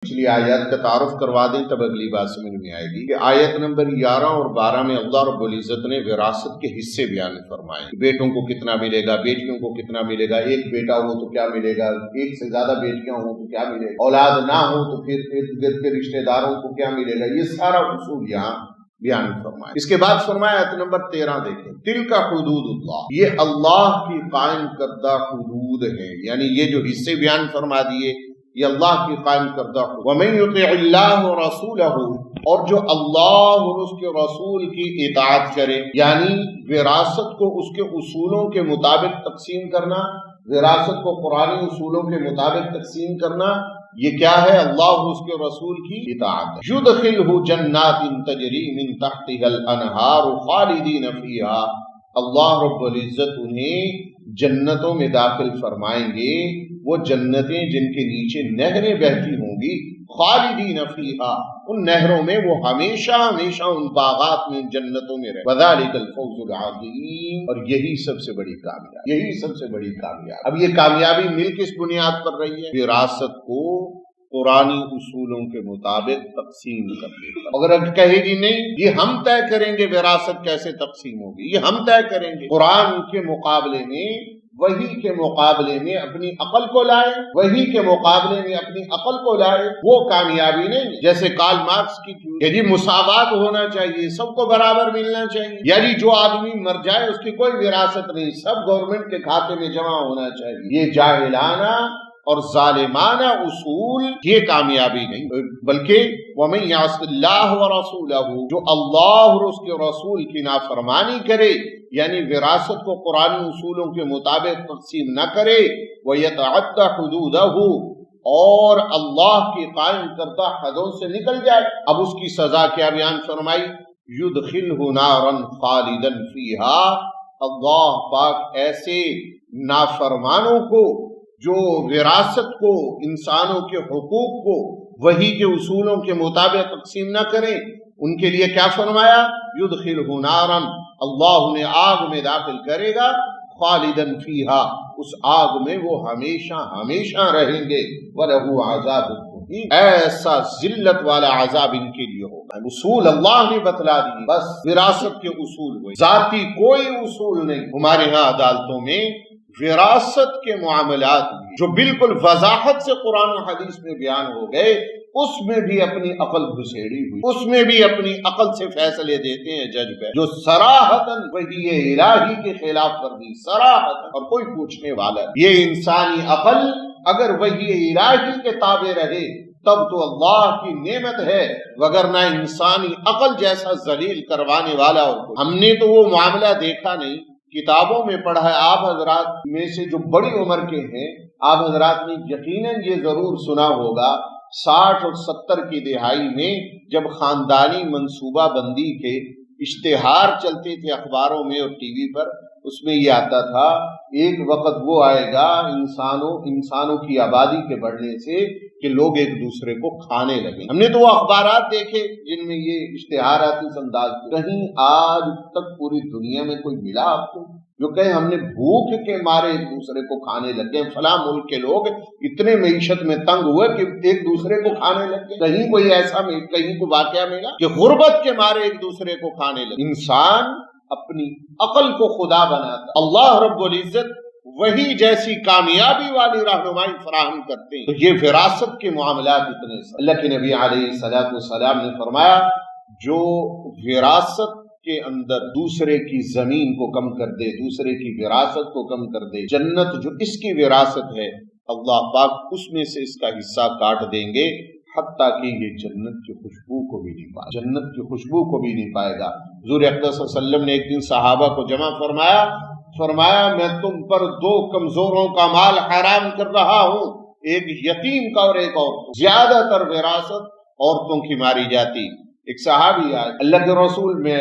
پچھلی آیات کا تعارف کروا دیں تب اگلی بات سمجھ میں آئے گی کہ آیت نمبر 11 اور 12 میں اللہ رب العزت نے وراثت کے حصے بیان فرمائے. بیٹوں کو کتنا ملے گا، بیٹیوں کو کتنا ملے گا، ایک بیٹا ہو تو کیا ملے گا، ایک سے زیادہ بیٹیاں ہوں تو کیا ملے گا، اولاد نہ ہو تو پھر ارد گرد کے رشتہ داروں کو کیا ملے گا. یہ سارا اصول یہاں بیان فرمائے. اس کے بعد فرمایا آیت نمبر 13 دیکھیں، تلک حدود اللہ، یہ اللہ کی قائم کردہ حدود ہیں، یعنی یہ جو حصے بیان فرما دیے یہ اللہ کی قائم کردہ حدود. وَمَن يُطِعِ اللَّهَ وَرَسُولَهُ، اور جو اللہ اور اس کے رسول کی اطاعت کرے، یعنی وراثت کو اس کے اصولوں کے مطابق تقسیم کرنا، وراثت کو قرآنی اصولوں کے مطابق تقسیم کرنا، یہ کیا ہے؟ اللہ اور اس کے رسول کی اطاعت. یدخلہ جنات تجری من تحتها الانہار خالدین فیہا، اللہ رب العزت انہیں جنتوں میں داخل فرمائیں گے، وہ جنتیں جن کے نیچے نہریں بہتی ہوں گی، خالدین فیہا، ان نہروں میں وہ ہمیشہ ہمیشہ ان باغات میں جنتوں میں رہے. وذالک الفوز العظیم، اور یہی سب سے بڑی کامیابی، یہی سب سے بڑی کامیابی. اب یہ کامیابی مل کس بنیاد پر رہی ہے؟ وراثت کو قرآنی اصولوں کے مطابق تقسیم کرنے پر. اگر اب کہے گی نہیں یہ ہم طے کریں گے وراثت کیسے تقسیم ہوگی، یہ ہم طے کریں گے، قرآن کے مقابلے میں، وحی کے مقابلے میں اپنی عقل کو لائے، وحی کے مقابلے میں اپنی عقل کو لائے، وہ کامیابی نہیں. جیسے کارل مارکس کی کہ جی مساوات ہونا چاہیے، سب کو برابر ملنا چاہیے، یعنی جو آدمی مر جائے اس کی کوئی وراثت نہیں، سب گورنمنٹ کے کھاتے میں جمع ہونا چاہیے. یہ جاہلانہ اور ظالمانہ اصول، یہ کامیابی نہیں، بلکہ وَمَن يَعْصِ اللَّهَ وَرَسُولَهُ، جو اللہ اور اس کے رسول کی نافرمانی کرے، یعنی وراثت کو قرآن اصولوں کے مطابق تقسیم نہ کرے، وَيَتَعَدَّ حُدُودَهُ، اور اللہ کی قائم کردہ حدوں سے نکل جائے. اب اس کی سزا کیا بیان فرمائی؟ يُدْخِلْهُ نَارًا خَالِدًا فِيهَا، اللہ پاک ایسے نافرمانوں کو جو وراثت کو، انسانوں کے حقوق کو وحی کے اصولوں کے مطابق تقسیم نہ کریں، ان کے لیے کیا فرمایا؟ یدخلہ نارا، اللہ انہیں آگ میں داخل کرے گا، خالدن فیہا، اس آگ میں وہ ہمیشہ ہمیشہ رہیں گے، وَلَهُ عَذَابٌ مُهِينٌ، ایسا ذلت والا عذاب ان کے لیے ہوگا. اصول اللہ نے بتلا دی، بس وراثت کے اصول ہوئے، ذاتی کوئی اصول نہیں. ہمارے ہاں عدالتوں میں وراثت کے معاملات جو بالکل وضاحت سے قرآن و حدیث میں بیان ہو گئے، اس میں بھی اپنی عقل گھسیڑی ہوئی، اس میں بھی اپنی عقل سے فیصلے دیتے ہیں جج پہ، جو صراحتاً وحی الہی کے خلاف ورزی، صراحتاً، اور کوئی پوچھنے والا نہیں. یہ انسانی عقل اگر وحی الہی کے تابع رہے تب تو اللہ کی نعمت ہے، وگرنہ انسانی عقل جیسا ذلیل کروانے والا ہم نے تو وہ معاملہ دیکھا نہیں، کتابوں میں پڑھا ہے. آپ حضرات میں سے جو بڑی عمر کے ہیں، آپ حضرات نے یقیناً یہ ضرور سنا ہوگا، 60 اور 70 کی دہائی میں جب خاندانی منصوبہ بندی کے اشتہار چلتے تھے اخباروں میں اور ٹی وی پر، اس میں یہ آتا تھا ایک وقت وہ آئے گا انسانوں کی آبادی کے بڑھنے سے کہ لوگ ایک دوسرے کو کھانے لگیں. ہم نے تو وہ اخبارات دیکھے جن میں یہ اشتہارات اس انداز، کہیں آج تک پوری دنیا میں کوئی ملا آپ کو جو کہیں ہم نے بھوک کے مارے ایک دوسرے کو کھانے لگے، فلاں ملک کے لوگ اتنے معیشت میں تنگ ہوئے کہ ایک دوسرے کو کھانے لگے؟ کہیں کوئی ایسا کہیں کوئی واقعہ ملا کہ غربت کے مارے ایک دوسرے کو کھانے لگے؟ انسان اپنی عقل کو خدا بناتا، اللہ رب العزت وہی جیسی کامیابی والی رہنمائی فراہم کرتے ہیں. تو یہ وراثت کے معاملات اتنے اللہ کے نبی علیہ السلام نے فرمایا، جو وراثت کے اندر دوسرے کی زمین کو کم کر دے، دوسرے کی وراثت کو کم کر دے، جنت جو اس کی وراثت ہے اللہ پاک اس میں سے اس کا حصہ کاٹ دیں گے، حتیٰ کہ یہ جنت کی خوشبو کو بھی نہیں پائے، جنت کی خوشبو کو بھی نہیں پائے گا. حضور اقدس صلی اللہ علیہ وسلم نے ایک دن صحابہ کو جمع فرمایا میں تم پر 2 کمزوروں کا مال حرام کر رہا ہوں، ایک یتیم کا اور ایک اور. زیادہ تر وراثت عورتوں کی ماری جاتی. ایک صحابی آئے، اللہ کے رسول، میں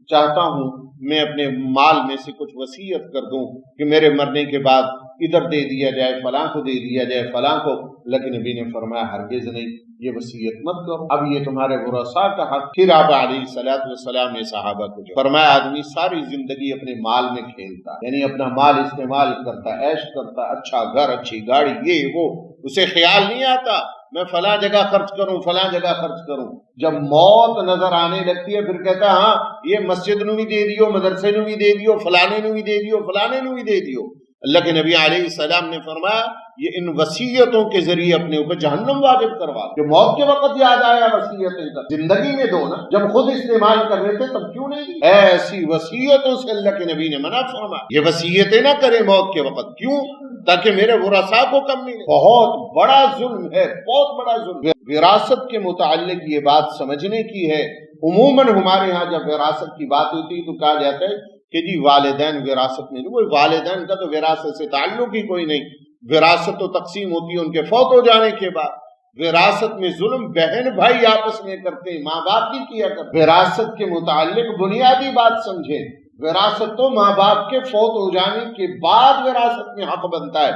چاہتا ہوں میں اپنے مال میں سے کچھ وصیت کر دوں کہ میرے مرنے کے بعد ادھر دے دیا جائے، فلاں کو دے دیا جائے، فلاں کو. لیکن نبی نے فرمایا ہرگز نہیں، یہ وصیت مت کرو، اب یہ تمہارے ورثاء کا حق. پھر آپ علیہ السلام نے صحابہ کو فرمایا آدمی ساری زندگی اپنے مال میں کھیلتا، یعنی اپنا مال استعمال کرتا، عیش کرتا، اچھا گھر، اچھی گاڑی، یہ وہ، اسے خیال نہیں آتا میں فلاں جگہ خرچ کروں فلاں جگہ خرچ کروں. جب موت نظر آنے لگتی ہے پھر کہتا ہے ہاں یہ مسجد نو بھی دے دیو, مدرسے نو بھی دے دیو, فلانے نو بھی دے دیو, فلانے نو بھی دے دیو. اللہ کے نبی علیہ السلام نے فرمایا یہ ان وصیتوں کے ذریعے اپنے اوپر جہنم واجب کروا کہ موت کے وقت یاد آیا وصیتیں کر, زندگی میں دو نا, جب خود استعمال کر رہے تھے تب کیوں نہیں دی؟ ایسی وصیتوں سے اللہ کے نبی نے منع فرمایا. یہ وصیتیں نہ کریں موت کے وقت, کیوں؟ تاکہ میرے ورثاء کو کم ملے. بہت بڑا ظلم ہے, بہت بڑا ظلم ہے. وراثت کے متعلق یہ بات سمجھنے کی ہے. عموماً ہمارے ہاں جب وراثت کی بات ہوتی ہے تو کہا جاتا ہے کہ جی والدین وراثت میں نہیں. وہ والدین کا تو وراثت سے تعلق ہی کوئی نہیں. وراثت تو تقسیم ہوتی ہے ان کے فوت ہو جانے کے بعد. وراثت میں ظلم بہن بھائی آپس میں کرتے ہیں, ماں باپ بھی کیا کرتے. وراثت کے متعلق بنیادی بات سمجھیں, وراثت تو ماں باپ کے فوت ہو جانے کے بعد وراثت میں حق بنتا ہے.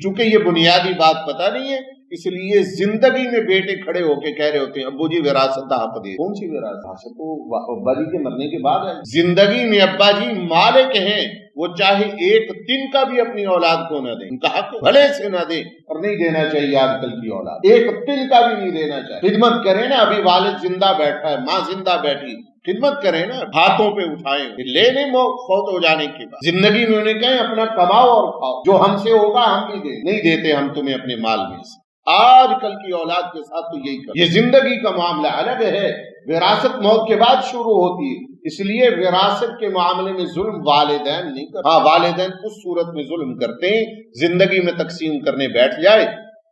چونکہ یہ بنیادی بات پتہ نہیں ہے اس لیے زندگی میں بیٹے کھڑے ہو کے کہہ رہے ہوتے ہیں ابو جی وراثت کا حق دے. کون سی وراثت؟ تو ابا جی کے مرنے کے بعد ہے. زندگی میں ابا جی مالک ہیں, وہ چاہے ایک دن کا بھی اپنی اولاد کو نہ دیں, ان کا حق بھلے سے نہ دیں, اور نہیں دینا چاہیے آج کل کی اولاد, ایک دن کا بھی نہیں دینا چاہیے. خدمت کریں نا, ابھی والد زندہ بیٹھا ہے, ماں زندہ بیٹھی, خدمت کریں نا, ہاتھوں پہ اٹھائیں, لے لیں فوت ہو جانے کے بعد. زندگی میں انہیں کہیں اپنا کماؤ اور کھاؤ, جو ہم سے ہوگا ہم بھی دیں. نہیں دیتے ہم تمہیں اپنے مال میں سے. آج کل کی اولاد کے ساتھ تو یہی کر. یہ زندگی کا معاملہ الگ ہے, وراثت موت کے بعد شروع ہوتی ہے. اس لیے وراثت کے معاملے میں ظلم والدین نہیں کرتے. ہاں والدین اس صورت میں ظلم کرتے ہیں زندگی میں تقسیم کرنے بیٹھ جائے,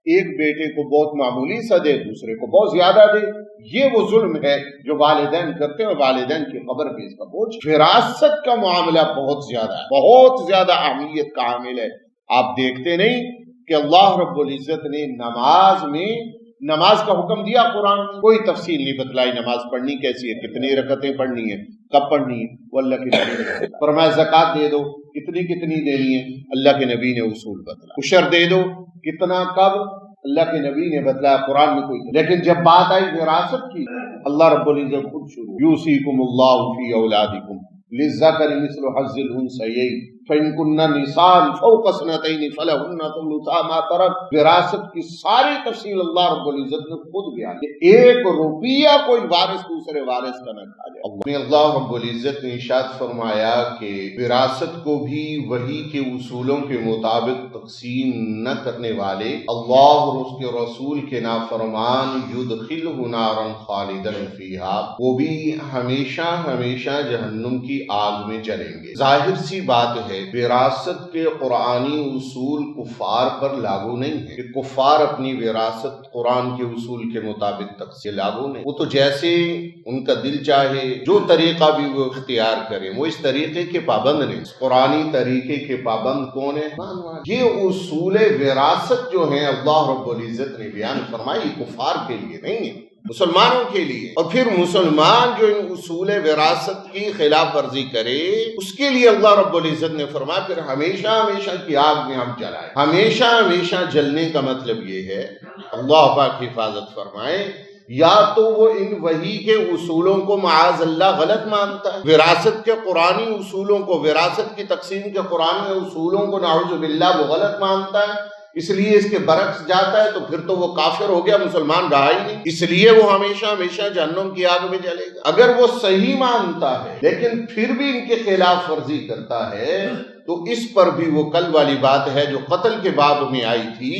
ایک بیٹے کو بہت معمولی سا دے, دوسرے کو بہت زیادہ دے. یہ وہ ظلم ہے جو والدین کرتے ہیں, والدین کی قبر پہ اس کا بوجھ. وراثت کا معاملہ بہت زیادہ ہے, بہت زیادہ اہمیت کا حامل ہے. آپ دیکھتے نہیں کہ اللہ رب العزت نے نماز کا حکم دیا قرآن میں, کوئی تفصیل نہیں بتلائی نماز پڑھنی کیسی ہے, کتنی رکعتیں پڑھنی ہے, کب پڑھنی ہے, وہ اللہ کے نبی نے فرمایا. زکوٰۃ دے دو, کتنی دینی ہے, اللہ کے نبی نے اصول بتلایا. عشر دے دو, کتنا کب, اللہ کے نبی نے بتلایا, قرآن میں کوئی. لیکن جب بات آئی وراثت کی, اللہ رب العزت خود شروع, یوصیکم اللہ فی اولادکم للذکر مثل حظ الانثیین فإن كن نساء فوق اثنتين فلهن ثلثا ما ترك. وراثت کی ساری تفصیل اللہ رب العزت نے خود بیان کی. ایک روپیہ کوئی وارث دوسرے وارث کا نہ کھا جائے. اللہ رب العزت نے ارشاد فرمایا کہ وراثت کو بھی وحی کے اصولوں کے مطابق تقسیم نہ کرنے والے اللہ اور اس کے رسول کے نافرمان یدخلہ نارا خالدا فیہا, وہ بھی ہمیشہ ہمیشہ جہنم کی آگ میں جلیں گے. ظاہر سی بات ہے وراثت کے قرآنی اصول کفار پر لاگو نہیں ہے کہ کفار اپنی وراثت قرآن کے اصول کے مطابق تقسیم لاگو نہیں. وہ تو جیسے ان کا دل چاہے جو طریقہ بھی وہ اختیار کریں, وہ اس طریقے کے پابند نہیں. قرآنی طریقے کے پابند کون ہے؟ یہ اصول وراثت جو ہیں اللہ رب العزت نے بیان فرمائی, کفار کے لیے نہیں ہے, مسلمانوں کے لیے. اور پھر مسلمان جو ان اصول وراثت کی خلاف ورزی کرے اس کے لیے اللہ رب العزت نے فرمایا پھر ہمیشہ ہمیشہ کی آگ میں ہم جلائیں. ہمیشہ ہمیشہ جلنے کا مطلب یہ ہے, اللہ پاک حفاظت فرمائے, یا تو وہ ان وحی کے اصولوں کو معاذ اللہ غلط مانتا ہے, وراثت کے قرآنی اصولوں کو, وراثت کی تقسیم کے قرآنی اصولوں کو نعوذ باللہ وہ غلط مانتا ہے, اس لیے اس کے برعکس جاتا ہے, تو پھر تو وہ کافر ہو گیا, مسلمان رہا ہی نہیں, اس لیے وہ ہمیشہ ہمیشہ جہنم کی آگ میں جلے گا. اگر وہ صحیح مانتا ہے لیکن پھر بھی ان کے خلاف ورزی کرتا ہے تو اس پر بھی وہ کل والی بات ہے جو قتل کے باب میں آئی تھی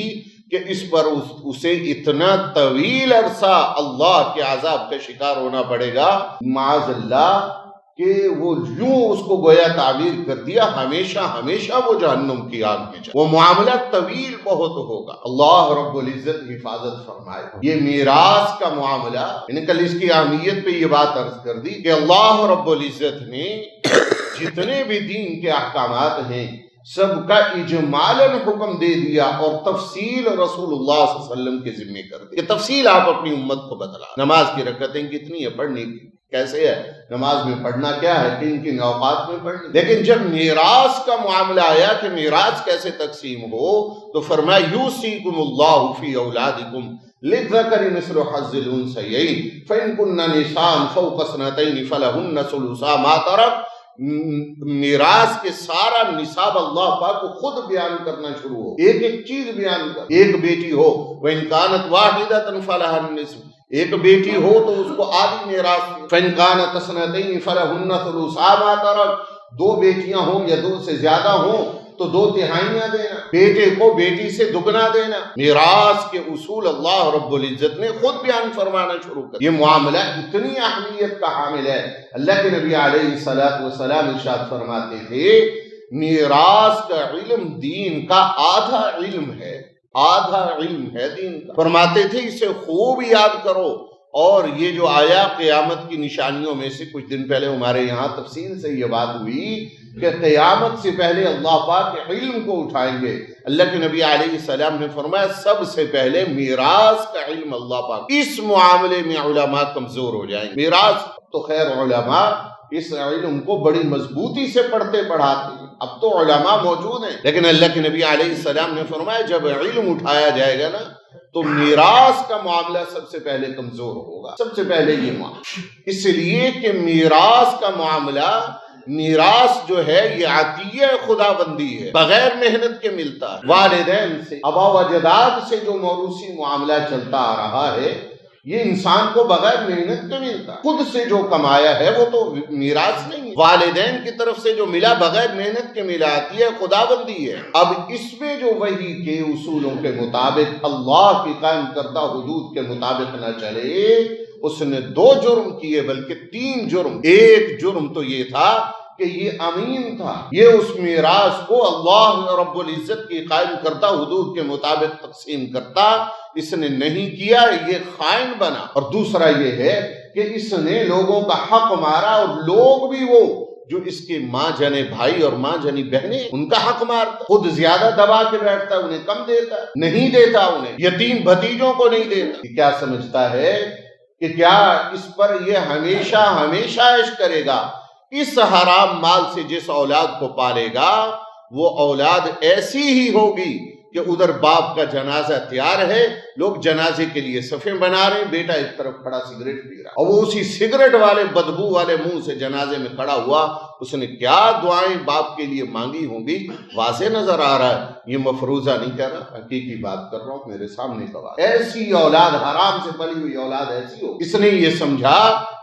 کہ اس پر اسے اتنا طویل عرصہ اللہ کے عذاب کا شکار ہونا پڑے گا معاذ اللہ کہ وہ یوں اس کو گویا تعبیر کر دیا ہمیشہ ہمیشہ وہ جہنم کی آگ میں جائے. وہ معاملہ طویل بہت ہوگا. اللہ رب العزت حفاظت فرمائے. یہ میراث کا معاملہ, یعنی کل اس کی اہمیت پہ یہ بات عرض کر دی کہ اللہ رب العزت نے جتنے بھی دین کے احکامات ہیں سب کا اجمالاً حکم دے دیا اور تفصیل رسول اللہ صلی اللہ علیہ وسلم کے ذمہ کر دی. یہ تفصیل آپ اپنی امت کو بتلا. نماز کی رکعتیں کتنی ہے, پڑھنے کی کیسے ہے, نماز میں پڑھنا کیا ہے, کن کن اوقات میں پڑھنی. لیکن جب میراث کا معاملہ آیا کہ میراث کیسے تقسیم ہو تو فرمایا یوصیکم اللہ فی اولادکم للذکر مثل حظ الانثیین فإن کن نساء فوق اثنتین فلہن ثلثا ما ترک میراث کے سارا نصاب اللہ پاک کو خود بیان کرنا شروع ہو، ایک ایک چیز بیان کر. ایک بیٹی ہو وَإِنْ كَانَتْ وَاحِدَةً فَلَهَا النِّصْفُ، ایک بیٹی ہو تو اس کو آدھی میراث. فَإِنْ كَانَتْ اثْنَتَيْنِ فَلَهُنَّ ثُلُثَا مَا تَرَكَ، دو بیٹیاں ہوں یا دو سے زیادہ ہوں تو 2 تہائیاں دینا، بیٹے کو بیٹی سے دگنا دینا. میراث کے اصول اللہ رب العزت نے خود بیان فرمانا شروع کر. یہ معاملہ اتنی اہمیت کا حامل ہے. اللہ کے نبی علیہ السلام ارشاد فرماتے تھے میراث کا علم دین کا آدھا علم ہے، آدھا علم ہے دین کا. فرماتے تھے اسے خوب یاد کرو. اور یہ جو آیا قیامت کی نشانیوں میں سے کچھ دن پہلے ہمارے یہاں تفصیل سے یہ بات ہوئی کہ قیامت سے پہلے اللہ پاک کے علم کو اٹھائیں گے. اللہ کے نبی علیہ السلام نے فرمایا سب سے پہلے میراث کا علم اللہ پاک، اس معاملے میں علماء کمزور ہو جائیں گے. میراث تو خیر علماء اس علم کو بڑی مضبوطی سے پڑھتے پڑھاتے ہیں، اب تو علماء موجود ہیں، لیکن اللہ کے نبی علیہ السلام نے فرمایا جب علم اٹھایا جائے گا نا تو میراث کا معاملہ سب سے پہلے کمزور ہوگا. سب سے پہلے یہ معاملہ، اس لیے کہ میراث کا معاملہ، میراث جو ہے یہ عطیہ خدا بندی ہے، بغیر محنت کے ملتا ہے. والدین سے، آبا و اجداد سے جو موروثی معاملہ چلتا آ رہا ہے یہ انسان کو بغیر محنت کے ملتا ہے. خود سے جو کمایا ہے وہ تو میراث نہیں ہے. والدین کی طرف سے جو ملا بغیر محنت کے ملا آتی ہے، خدا بندی ہے. اب اس میں جو وحی کے اصولوں کے مطابق اللہ کی قائم کردہ حدود کے مطابق نہ چلے، اس نے 2 جرم کیے بلکہ 3 جرم. ایک جرم تو یہ تھا کہ یہ امین تھا، یہ اس میراث کو اللہ رب العزت کی قائم کردہ حدود کے مطابق تقسیم کرتا، اس نے نہیں کیا، یہ خائن بنا. اور دوسرا یہ ہے کہ اس نے لوگوں کا حق مارا، اور لوگ بھی وہ جو اس کے ماں جنے بھائی اور ماں جنی بہنیں ان کا حق مارتا، خود زیادہ دبا کے بیٹھتا، انہیں کم دیتا، نہیں دیتا، انہیں یتیم بھتیجوں کو نہیں دیتا. کیا سمجھتا ہے کہ کیا اس پر یہ ہمیشہ ہمیشہ عیش کرے گا؟ اس حرام مال سے جس اولاد کو پالے گا وہ اولاد ایسی ہی ہوگی کہ ادھر باپ کا جنازہ تیار ہے، لوگ جنازے کے لیے صفیں بنا رہے ہیں، بیٹا ایک طرف کھڑا سگریٹ پی رہا، اور وہ اسی سگریٹ والے بدبو والے منہ سے جنازے میں کھڑا ہوا. اس نے کیا دعائیں باپ کے لیے مانگی ہوں گی واضح نظر آ رہا ہے. یہ مفروضہ نہیں کر رہا، حقیقی بات کر رہا ہوں، میرے سامنے گواہ. ایسی اولاد، حرام سے پلی ہوئی اولاد ایسی ہو. اس نے یہ سمجھا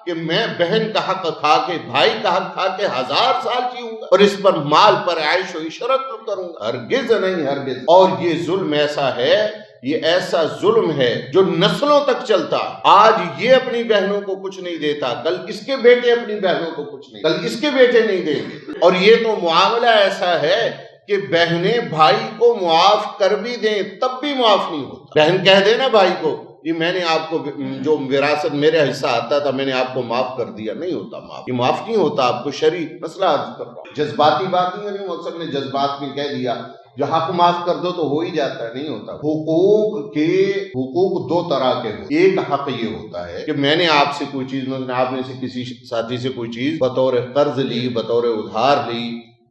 کہ میں بہن کا حق کھا کے، بھائی کا حق کھا کے 1000 سال جیوں گا اور اس پر مال پر عیش و عشرت کروں گا. ہرگز نہیں، ہرگز. اور یہ ظلم ایسا ہے، یہ ایسا ظلم ہے جو نسلوں تک چلتا. آج یہ اپنی بہنوں کو کچھ نہیں دیتا، کل اس کے بیٹے اپنی بہنوں کو کچھ نہیں، کل اس کے بیٹے نہیں دیں گے. اور یہ تو معاملہ ایسا ہے کہ بہنیں بھائی کو معاف کر بھی دیں تب بھی معاف نہیں ہوتا. بہن کہہ دے نا بھائی کو یہ میں نے آپ کو جو وراثت میرے حصہ آتا تھا میں نے آپ کو معاف کر دیا، نہیں ہوتا معاف. یہ معاف نہیں ہوتا. آپ کو شرعی مسئلہ عرض کر رہا ہوں، جذباتی بات نہیں ہے. مقصد نے جذبات میں کہہ دیا جو حق معاف کر دو تو ہو ہی جاتا ہے، نہیں ہوتا. حقوق 2 طرح کے ہوتے. ایک حق یہ ہوتا ہے کہ میں نے آپ سے کوئی چیز، مثلا آپ نے سے کسی ساتھی سے کوئی چیز بطور قرض لی، بطور ادھار لی،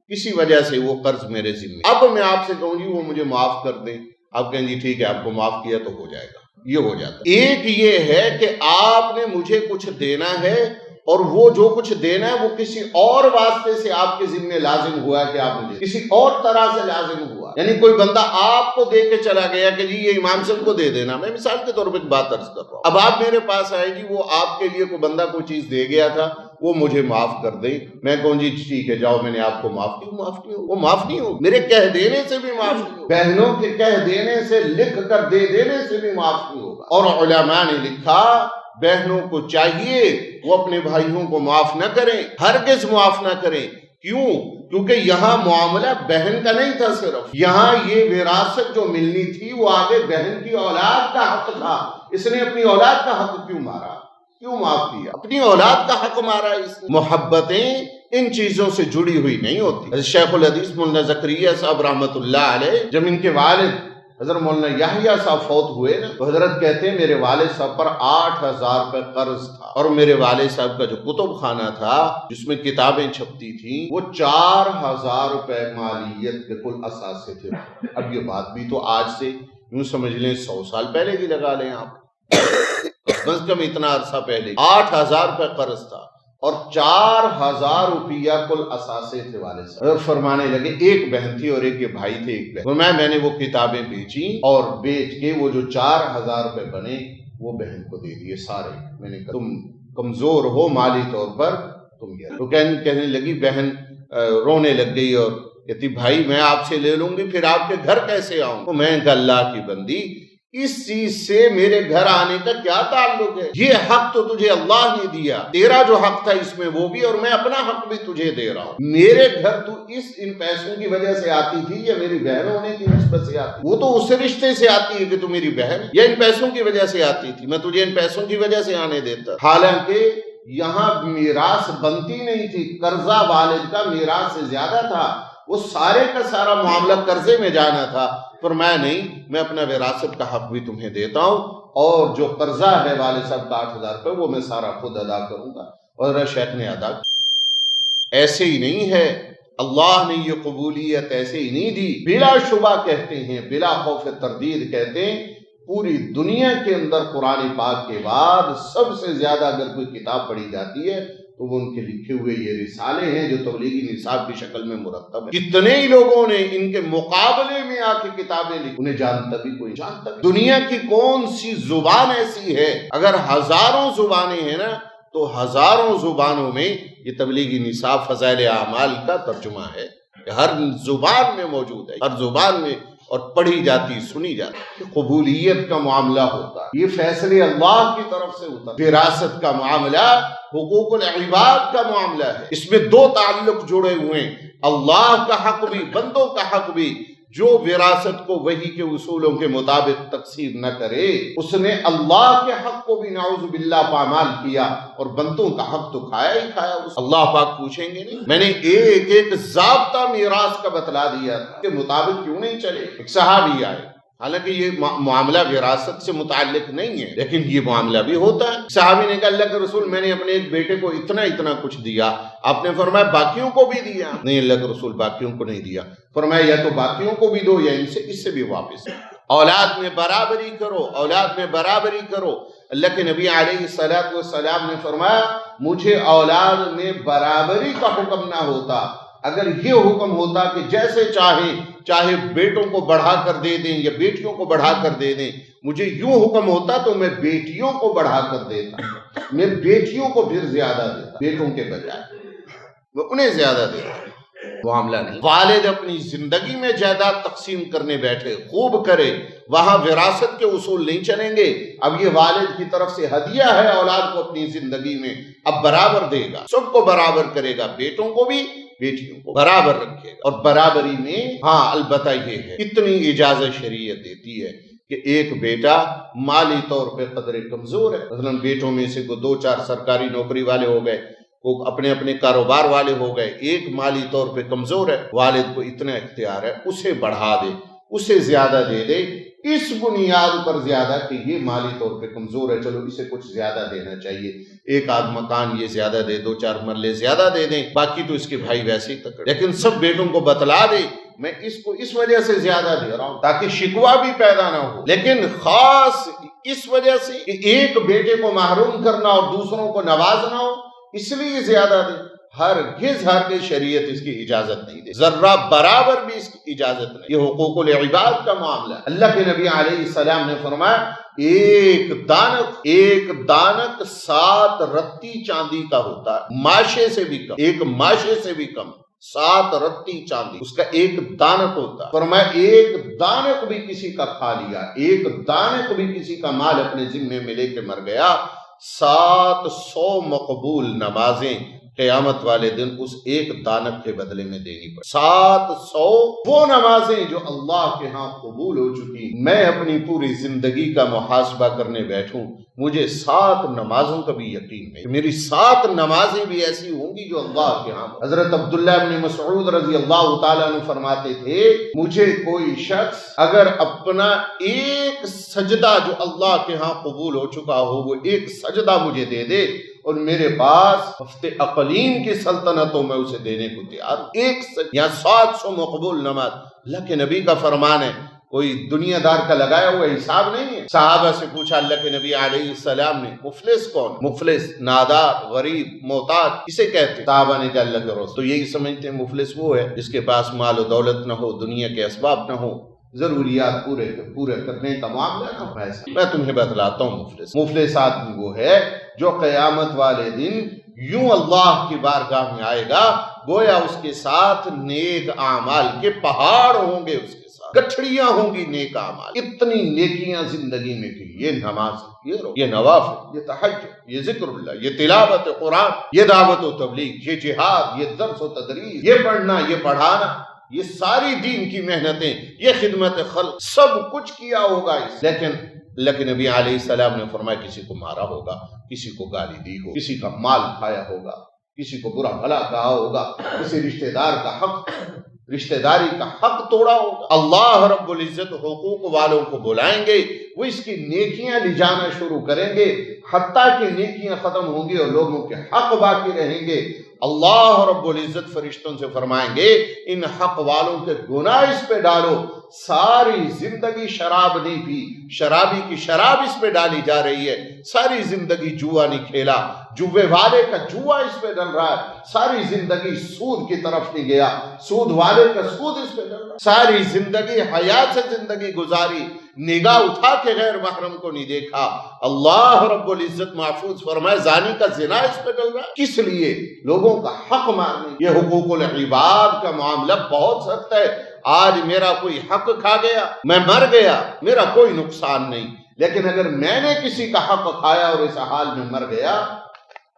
کسی وجہ سے وہ قرض میرے ذمہ. اب میں آپ سے کہوں جی وہ مجھے معاف کر دیں، آپ کہیں جی ٹھیک ہے آپ کو معاف کیا تو ہو جائے گا، یہ ہو جاتا. ایک یہ ہے کہ آپ نے مجھے کچھ دینا ہے اور وہ جو کچھ دینا ہے وہ کسی اور واسطے سے آپ کے ذمہ لازم ہوا ہے کہ آپ مجھے کسی اور طرح سے لازم ہوا. یعنی کوئی بندہ آپ کو دے کے چلا گیا کہ جی یہ امام صاحب کو دے دینا. میں مثال کے طور پر بات عرض کر رہا ہوں. اب آپ میرے پاس آئے جی وہ آپ کے لیے کوئی بندہ کوئی چیز دے گیا تھا، وہ مجھے معاف کر دے. میں کہوں جی ٹھیک ہے جاؤ میں نے آپ کو معاف کیا، معاف نہیں ہو، وہ معاف نہیں ہو. میرے کہہ دینے سے بھی معاف نہیں ہو، بہنوں کے کہہ دینے سے، لکھ کر دے دینے سے بھی معاف نہیں ہوگا. اور علماء نے لکھا بہنوں کو چاہیے وہ اپنے بھائیوں کو معاف نہ کریں، ہرگز معاف نہ کریں. کیوں؟ کیونکہ یہاں معاملہ بہن کا نہیں تھا، صرف یہاں یہ وراثت جو ملنی تھی وہ آگے بہن کی اولاد کا حق تھا. اس نے اپنی اولاد کا حق کیوں مارا، کیوں معاف کیا؟ اپنی اولاد کا حق مارا. اس محبتیں ان چیزوں سے جڑی ہوئی نہیں ہوتی. شیخ الحدیث مولانا زکریا صاحب رحمۃ اللہ علیہ جب ان کے والد حضرت مولانا یحییٰ صاحب فوت ہوئے نا تو حضرت کہتے ہیں میرے والد صاحب پر 8000 روپے قرض تھا، اور میرے والد صاحب کا جو کتب خانہ تھا جس میں کتابیں چھپتی تھیں وہ 4000 روپے مالیت کے کل اثاثے تھے. اب یہ بات بھی تو آج سے یوں سمجھ لیں 100 سال پہلے کی لگا لیں آپ، کم از کم اتنا عرصہ پہلے 8000 روپے قرض تھا. اور 4000 روپیہ کل اثاثے تھے والد صاحب. اور فرمانے لگے ایک بہن تھی اور ایک یہ بھائی تھے ایک بہن. میں نے وہ کتابیں بیچی اور بیچ کے وہ جو 4000 روپے بنے وہ بہن کو دے دیے سارے. میں نے کہا تم کمزور ہو مالی طور پر تم یہ. تو کہنے لگی بہن رونے لگ گئی اور کہتی بھائی میں آپ سے لے لوں گی پھر آپ کے گھر کیسے آؤں. تو میں کہا اللہ کی بندی اس چیز سے میرے گھر آنے کا کیا تعلق ہے؟ یہ حق تو تجھے اللہ نے دیا، تیرا جو حق تھا اس میں وہ بھی، اور میں اپنا حق بھی تجھے دے رہا ہوں. میرے گھر تو ان پیسوں کی وجہ سے آتی تھی یا میری بہن ہونے کی نسبت سے آتی؟ وہ تو اس رشتے سے آتی ہے کہ تو میری بہن، یا ان پیسوں کی وجہ سے آتی تھی؟ میں تجھے ان پیسوں کی وجہ سے آنے دیتا. حالانکہ یہاں میراث بنتی نہیں تھی، قرضہ والد کا میراث سے زیادہ تھا، وہ سارے کا سارا معاملہ قرضے میں جانا تھا. پر میں اپنا وراثت کا حق بھی تمہیں دیتا ہوں، اور جو قرضہ ہے والد صاحب کا 8000 روپے وہ میں سارا خود ادا کروں گا. اور شیخ نے ادا ایسے ہی نہیں ہے، اللہ نے یہ قبولیت ایسے ہی نہیں دی. بلا شبہ کہتے ہیں، بلا خوف تردید کہتے ہیں، پوری دنیا کے اندر قرآن پاک کے بعد سب سے زیادہ اگر کوئی کتاب پڑھی جاتی ہے تو وہ ان کے لکھے ہوئے یہ رسالے ہیں جو تبلیغی نصاب کی شکل میں مرتب ہیں. کتنے ہی لوگوں نے ان کے مقابلے میں آ کے کتابیں لکھی، انہیں جانتا بھی کوئی جانتا بھی. دنیا کی کون سی زبان ایسی ہے؟ اگر ہزاروں زبانیں ہیں نا تو ہزاروں زبانوں میں یہ تبلیغی نصاب فضائل اعمال کا ترجمہ ہے، ہر زبان میں موجود ہے، ہر زبان میں، اور پڑھی جاتی سنی جاتی. قبولیت کا معاملہ ہوتا ہے، یہ فیصلے اللہ کی طرف سے ہوتا ہے. وراثت کا معاملہ حقوق العباد کا معاملہ ہے، اس میں دو تعلق جڑے ہوئے ہیں، اللہ کا حق بھی بندوں کا حق بھی. جو وراثت کو وحی کے اصولوں کے مطابق تقسیم نہ کرے اس نے اللہ کے حق کو بھی نعوذ باللہ پامال کیا، اور بندوں کا حق تو کھایا ہی کھایا. اللہ پاک پوچھیں گے نہیں. میں نے ایک ایک ضابطہ میراث کا بتلا دیا تھا، کے مطابق کیوں نہیں چلے. ایک صحابی آئے، حالانکہ یہ معاملہ وراثت سے متعلق نہیں ہے لیکن یہ معاملہ بھی ہوتا ہے. صحابی نے کہا اللہ کے رسول میں نے اپنے ایک بیٹے کو اتنا کچھ دیا. آپ نے فرمایا باقیوں کو بھی دیا؟ نہیں اللہ کے رسول باقیوں کو نہیں دیا. فرمایا یا تو باقیوں کو بھی دو یا اس سے بھی واپس. اولاد میں برابری کرو، اولاد میں برابری کرو. اللہ کے نبی علیہ الصلوۃ والسلام نے فرمایا مجھے اولاد میں برابری کا حکم نہ ہوتا، اگر یہ حکم ہوتا کہ جیسے چاہے بیٹوں کو بڑھا کر دے دیں یا بیٹیوں کو بڑھا کر دے دیں، مجھے یوں حکم ہوتا تو میں بیٹیوں کو بڑھا کر دیتا، میں بیٹیوں کو پھر زیادہ دیتا بیٹوں کے بجائے، میں انہیں زیادہ دیتا. معاملہ نہیں. والد اپنی زندگی میں جائیداد تقسیم کرنے بیٹھے خوب کرے، وہاں وراثت کے اصول نہیں چلیں گے. اب یہ والد کی طرف سے ہدیہ ہے اولاد کو اپنی زندگی میں، اب برابر دے گا، سب کو برابر کرے گا، بیٹوں کو بھی بیٹیوں کو برابر رکھے گا. اور برابری میں ہاں البتہ یہ ہے اتنی اجازت شریعت دیتی ہے کہ ایک بیٹا مالی طور پہ قدر کمزور ہے، مثلا بیٹوں میں سے 2-4 سرکاری نوکری والے ہو گئے، وہ اپنے اپنے کاروبار والے ہو گئے، ایک مالی طور پہ کمزور ہے، والد کو اتنا اختیار ہے اسے بڑھا دے، اسے زیادہ دے دے، اس بنیاد پر زیادہ کہ یہ مالی طور پہ کمزور ہے، چلو اسے کچھ زیادہ دینا چاہیے، ایک آدھ مکان یہ زیادہ دے، 2-4 مرلے زیادہ دے دیں، باقی تو اس کے بھائی ویسے ہی تکڑے. لیکن سب بیٹوں کو بتلا دے میں اس کو اس وجہ سے زیادہ دے رہا ہوں تاکہ شکوہ بھی پیدا نہ ہو، لیکن خاص اس وجہ سے کہ ایک بیٹے کو محروم کرنا اور دوسروں کو نوازنا ہو اس لیے زیادہ دے. ہرگز شریعت اس کی اجازت نہیں دے، ذرہ برابر بھی اس کی اجازت نہیں. یہ حقوق العباد کا معاملہ. اللہ کے نبی علیہ السلام نے فرمایا ایک دانک 7 رتی چاندی کا ہوتا ہے، ماشے سے بھی کم، ایک ماشے سے بھی کم، 7 رتی چاندی اس کا ایک دانک ہوتا ہے. فرمایا ایک دانک بھی کسی کا کھا لیا، ایک دانک بھی کسی کا مال اپنے ذمے میں لے کے مر گیا، 700 مقبول نمازیں قیامت والے دن اس ایک دانک کے بدلے میں دینی پڑے. 700 وہ نمازیں جو اللہ کے ہاں قبول ہو چکی. میں اپنی پوری زندگی کا محاسبہ کرنے بیٹھوں، مجھے 7 نمازوں کا بھی یقین نہیں، میری 7 نمازیں بھی ایسی ہوں گی جو اللہ کے ہاں. حضرت عبداللہ بن مسعود رضی اللہ تعالیٰ عنہ فرماتے تھے مجھے کوئی شخص اگر اپنا ایک سجدہ جو اللہ کے ہاں قبول ہو چکا ہو وہ ایک سجدہ مجھے دے دے اور میرے پاس ہفتے اقلیم کی سلطنت ہو، میں اسے دینے کو تیار ہوں. ایک یا 700 مقبول نماز. اللہ کے نبی کا فرمان ہے کوئی دنیا دار کا لگایا ہوا حساب نہیں ہے۔ صحابہ سے پوچھا اللہ کے نبی علیہ السلام نے مفلس کون؟ مفلس نادار، غریب، محتاج کسے کہتے؟ صحابہ نے کہا اللہ کے رسول۔ تو یہی سمجھتے ہیں مفلس وہ ہے جس کے پاس مال و دولت نہ ہو، دنیا کے اسباب نہ ہو، ضروریات پورے کرنے کا معاملہ نہ ہو۔ میں تمہیں بتلاتا ہوں مفلس آدمی وہ ہے جو قیامت والے دن یوں اللہ کی بارگاہ میں آئے گا گویا اس کے ساتھ نیک اعمال کے پہاڑ ہوں گے، اس کے ساتھ گٹھڑیاں ہوں گی نیک اعمال، اتنی نیکیاں زندگی میں کی، یہ نماز، یہ نوافل، یہ تہجد، یہ ذکر اللہ، یہ تلاوت قرآن، یہ دعوت و تبلیغ، یہ جہاد، یہ درس و تدریس، یہ پڑھنا، یہ پڑھانا، یہ ساری دین کی محنتیں، یہ خدمت خلق، سب کچھ کیا ہوگا لیکن اللہ کے نبی علیہ السلام نے فرمایا کسی کو مارا ہوگا، کسی کو گالی دی ہو، کسی کا مال کھایا ہوگا، کسی کو برا بھلا کہا ہوگا، کسی رشتہ دار کا حق، رشتہ داری کا حق توڑا ہوگا۔ اللہ رب العزت حقوق والوں کو بلائیں گے، وہ اس کی نیکیاں لے جانا شروع کریں گے، حتیٰ کہ نیکیاں ختم ہوں گی اور لوگوں کے حق باقی رہیں گے۔ اللہ رب العزت فرشتوں سے فرمائیں گے ان حق والوں کے گناہ اس پہ ڈالو، ساری زندگی شراب نہیں پی، شرابی کی شراب اس پہ ڈالی جا رہی ہے، ساری زندگی جوا نہیں کھیلا، جوے والے کا جوا اس پہ ڈل رہا ہے، ساری زندگی سود کی طرف نہیں گیا، سود والے کا سود اس پہ ڈل رہا ہے، ساری زندگی حیا سے زندگی گزاری، نگاہ اٹھا کے غیر محرم کو نہیں دیکھا۔ اللہ رب العزت محفوظ فرمائے زانی کا زنا اس پہ ڈل رہا ہے، کس لیے؟ لوگوں کا حق مارنے۔ یہ حقوق العباد کا معاملہ بہت سخت ہے۔ آج میرا کوئی حق کھا گیا، میں مر گیا، میرا کوئی نقصان نہیں، لیکن اگر میں نے کسی کا حق کھایا اور اس حال میں مر گیا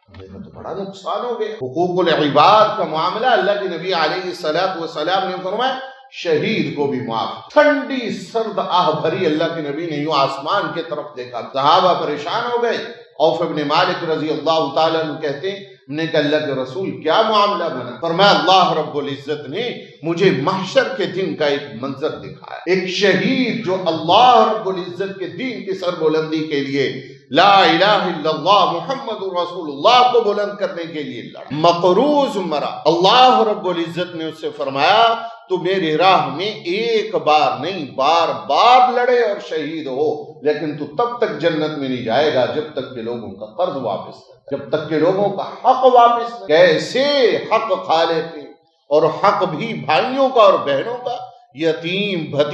میرا تو بڑا نقصان ہو گیا۔ حقوق العباد کا معاملہ اللہ کے نبی علیہ السلام نے فرمایا شہید کو بھی معاف۔ ٹھنڈی سرد آہ بھری اللہ کے نبی نے یوں آسمان کے طرف دیکھا، صحابہ پریشان ہو گئے۔ عوف بن مالک رضی اللہ تعالیٰ عنہ کہتے ہیں نے کہا اللہ کے رسول کیا معاملہ بنا؟ فرمایا اللہ رب العزت نے مجھے محشر کے دن کا ایک منظر دکھایا، ایک شہید جو اللہ رب العزت کے دین کی سربلندی کے لیے لا الہ الا اللہ محمد رسول اللہ کو بلند کرنے کے لیے لڑا، مقروض مرا۔ اللہ رب العزت نے اس سے فرمایا تو میری راہ میں ایک بار نہیں بار بار لڑے اور شہید ہو، لیکن تو تب تک جنت میں نہیں جائے گا جب تک کہ لوگوں کا قرض واپس نہ، جب تک کہ لوگوں کا حق واپس نہ۔ کیسے حق کھا لیتے اور حق بھی بھائیوں کا اور بہنوں کا، یتیم بھتیجے